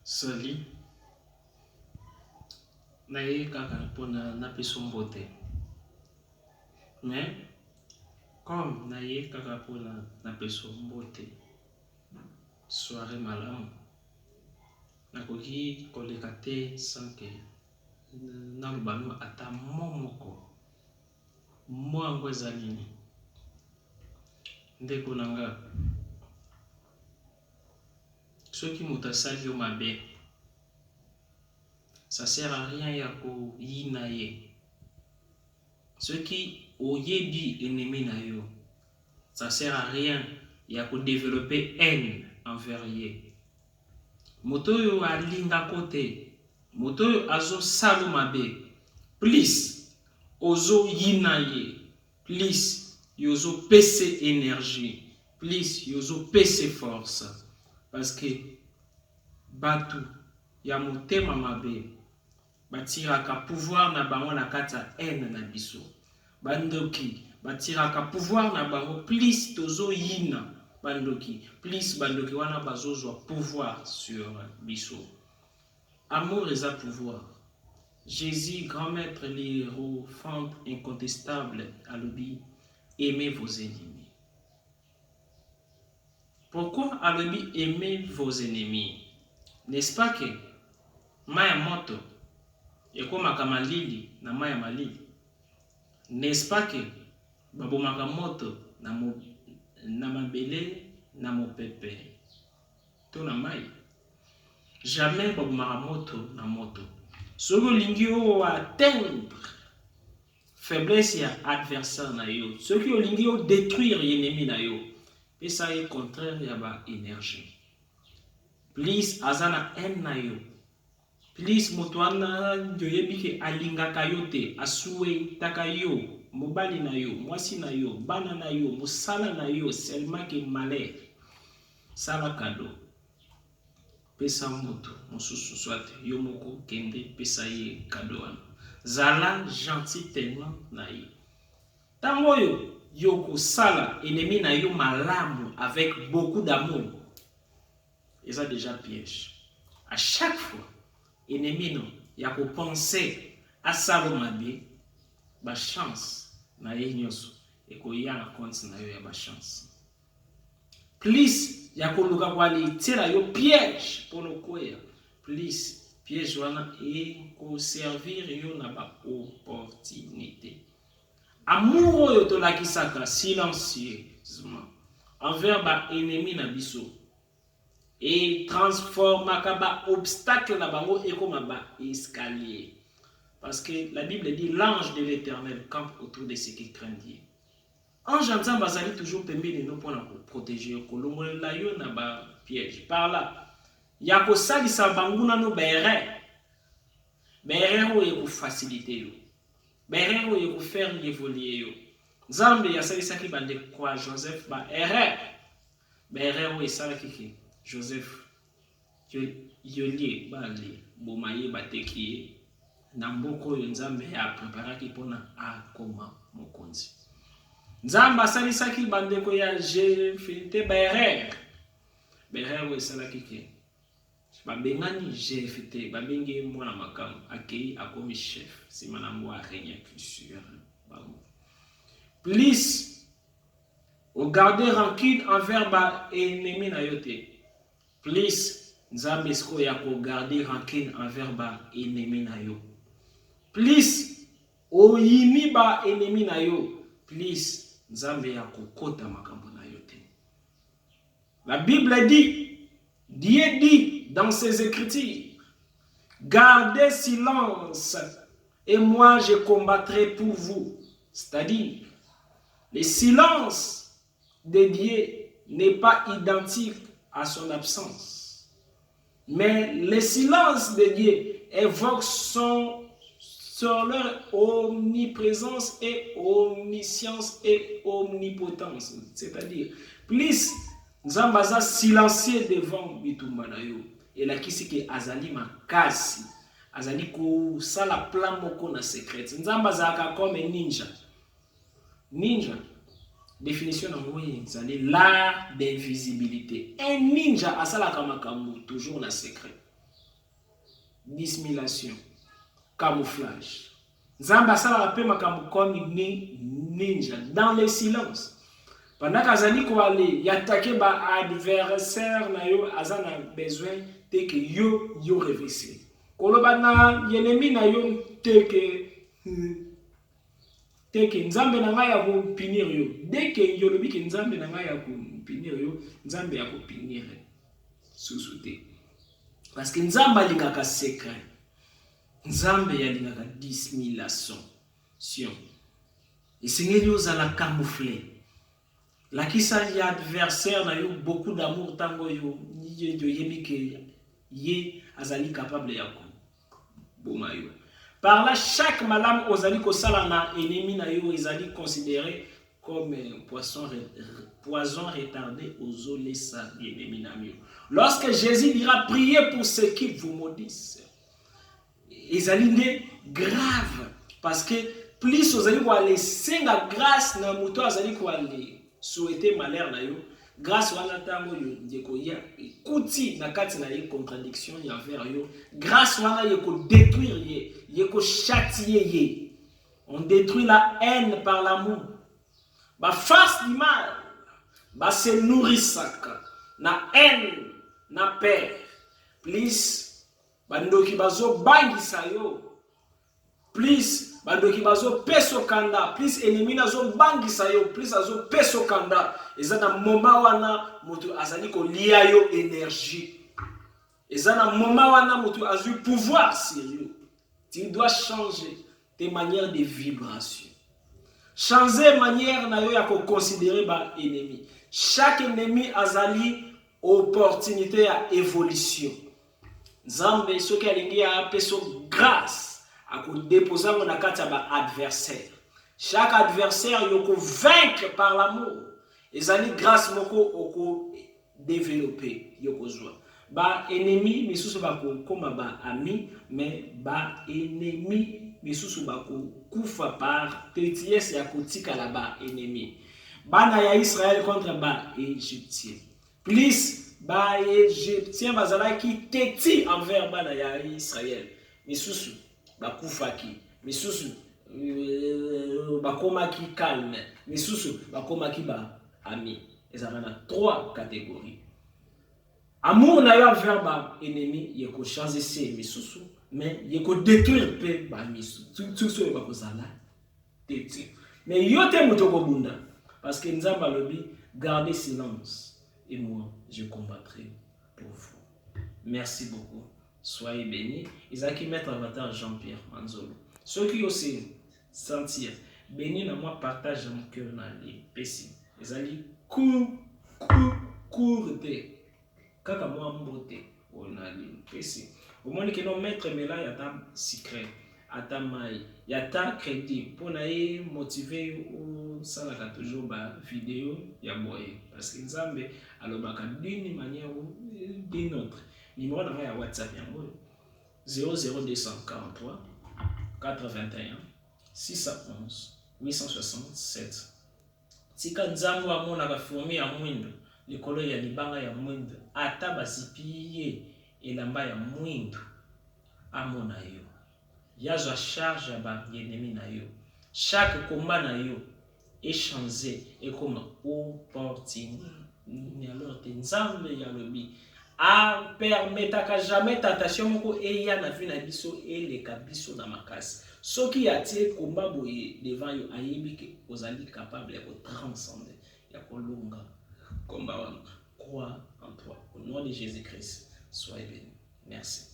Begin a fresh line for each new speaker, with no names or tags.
Sali na ye kaka mpona napesa mbote, mais comme na ye kaka mpona napesa mbote soirée malamu nakoki koleka te sanke naloba no ata moko mo yango eza nini. Ndeko na nga, soki moto asali yo mabe, ça sert à rien ya koyina ye. Soki oyebi ennemi na yo, ça sert à rien ya développer haine envers ye. Moto oyo alingako te, moto oyo azosala mabe, please ozo yina ye, please yozo pese énergie, please yozo pese force, parce que batu ya motema mabe batiraka pouvoir na bango na kati ya haine na biso. Bandoki batiraka pouvoir na bango, please tozo yina bandoki, please bandoki wana bazozwa pouvoir sur biso. Amour eza pouvoir. Jésus, grand maître, l'héros, fente incontestable, alobi, aimez vos ennemis. Pourquoi alobi aimez vos ennemis? N'est-ce pas que maya moto ekomaka malili na maya malili? N'est-ce pas que babomaka moto na mabele na mopepe to na mai? Jamais babomaka moto na moto. Soki olingi atteindre faiblesse ya adversaire na yo, soki olingi détruire ennemi na yo, pesa ye contraire ya ba énergie. Please azana haine na yo, please moto wana yoyebi ke alingaka yo te, asuwe taka yo, mobali na yo, mwasi na yo, bana na yo, mosala na yo, seulement ke malheur. Sala cadeau. Pesa moto mosusu soit yo moko kende pesa ye cadeau wana. Zala gentil tellement na ye. Tango yo kosala ennemi na yo malamu avec beaucoup d'amour, eza déjà piège. À chaque fois ennemi non ya ko penser à salo mabe, ba chance na ye nyoso e ko ya na compte na yo ya ba chance. Please ya koluka kwa litela yo piège pono koya. Please piège wana e ko servir yo na ba opportunité. Amour oyo to lakisaka silencieusement envers ba ennemi na biso et transformaka ba obstacle na bango ekoma ba escalier. Parce que la Bible dit l'ange de l'Éternel campe autour de ceux qui craignent Dieu. Ange Nzambe azali toujours pembeni no pona ko protéger kolongolela yo na ba piège. Par là, ya ko salisa banguna no bere. Bere oyo ko faciliter yo. Bere oyo ko faire évoluer yo. Nzambe ya salisa ki bande kwa Joseph ba erreur. Bere oyo salaki ki Joseph yolie bali bomaye bateki na mboko yo Nzambe ya preparaki pona akoma mokonzi. Nzamba asalisaki bandeko ya Jefite Berer. Berer we salaki ke babengani Jefite babenge mwana makamu akei akomi chef simana mwa régner sur bango. Please o garder rancune envers ba ennemi na yote. Please Nzambe sko ya ko garder rancune envers ba ennemi na yo. Please o yimi ba ennemi na yo. Please Nzambe ya kokota makambo na yo te. La Bible dit, Dieu dit dans ses écritures, gardez silence et moi je combattrai pour vous. C'est-à-dire, le silence de Dieu n'est pas identique à son absence. Mais le silence de Dieu évoque sur leur omniprésence et omniscience et omnipotence. C'est-à-dire, plus Nzambe aza silencieux devant bitumba na yo. Et la kisi ke azali makasi. Azali ko sala plan moko na secret. Nzambe azaka comme ninja. Ninja. Définition na moye zali l'art d'invisibilité. Un ninja asala kama kamu toujours na secret. dissimulation, camouflage. Nzamba sala pe makambo comme ninja dans le silence. Pendant qu'azali ko aller y attaquer ba adversaire na yo azana besoin te que yo révisser. Koloba na ennemi na yo te que nzambe na ngai ya ko punir yo. Dès que yo lobi que nzambe na ngai ya ko punir yo, nzambe ya ko punir susute. Parce que nzambe alingaka secret. Nzambe alingaka dissimulation. Et seigneur yo za la camoufler. La kisa y adversaire na yo beaucoup d'amour tango yo yebi que ye azali capable ya ko boma yo. Par là chaque malam ozali ko sala na ennemi na yo ezali considéré comme poison retardé aux eaux lesa ennemi na yo. Lorsque Jésus dira priez pour ceux qui vous maudissent. Ezali grave parce que plus ozali ko aller senga grâce na muto azali ko aller souhaiter malheur na yo grâce wana tango yo ndeko ya ekuti na kati na ye contradiction ya vers yo grâce wana ye ko détruire ye ko châtier ye. On détruit la haine par l'amour. Ba face du mal ba se nourrissaka na haine na paix. Please bandoki bazo bangisa yo. Please bandoki bazo peso kanda, plus ennemi nazo bangisa yo, plus azo peso kanda. Ezana moment wana mutu azali ko lia yo énergie. Ezana moment wana mutu azu pouvoir sur yo. Tu dois changer tes manières de vibration. Changer manière na yo ya ko considérer ba ennemi. Chaque ennemi azali opportunité à évolution. Nzambe soki alingi ya peso grâce à déposer na kati ya ba adversaire. Chaque adversaire yoko vaincre par l'amour. Ezali grâce moko oko développer yoko joie. Ba ennemi misusu bako koma ba ami, mais ba ennemi misusu bako kufa par petiesse ya kotika la ba ennemi. Bana ya Israël contre ba Égyptien. Plus ba Égyptien bazala ki teti envers bana ya Israël. Misusu bakufaki, misusu bakomaki calme, misusu bakomaki ba ami. Ezana 3 catégories. Amour na yo envers ba ennemi yeko changer ses misusu, mais yeko détruire pe ba misusu. Tout ce ba kozala teti. Mais yo te mutoko bunda parce que nzamba lobi gardez silence et moi je combattrai pour vous. Merci beaucoup. Soyez bénis. Isaki Maître Avatar Jean-Pierre Manzolo. Ceux qui aussi sentir béni na moi partage mon cœur na les pécis. Isali courte. Kaka moi mbote on a les pécis. Au moins que nos maîtres mais là y a ta secret, ata mai, y a ta crédit pour na motiver ou ça la toujours ba vidéo ya boye parce que nzambe alobaka d'une manière ou d'une autre. Numéro de WhatsApp 00243 421 611 867. Tika nzambo amona ka fourmi ya mwindo likolo ya libanga ya mwindo ata basipiye elamba ya mwindo amona yo yazo charge ya ba ennemi na yo chaque combat na yo échanger et comme opportunité alors nzambe ya lobi a permetaka jamais tentation moko eya na vie na biso eleka biso na makasi soki atie komba boye devant yo ayebi ke ozali capable ya ko transcender ya kolonga komba wana. Crois en toi au nom de Jésus-Christ. Soyez bénis. Merci.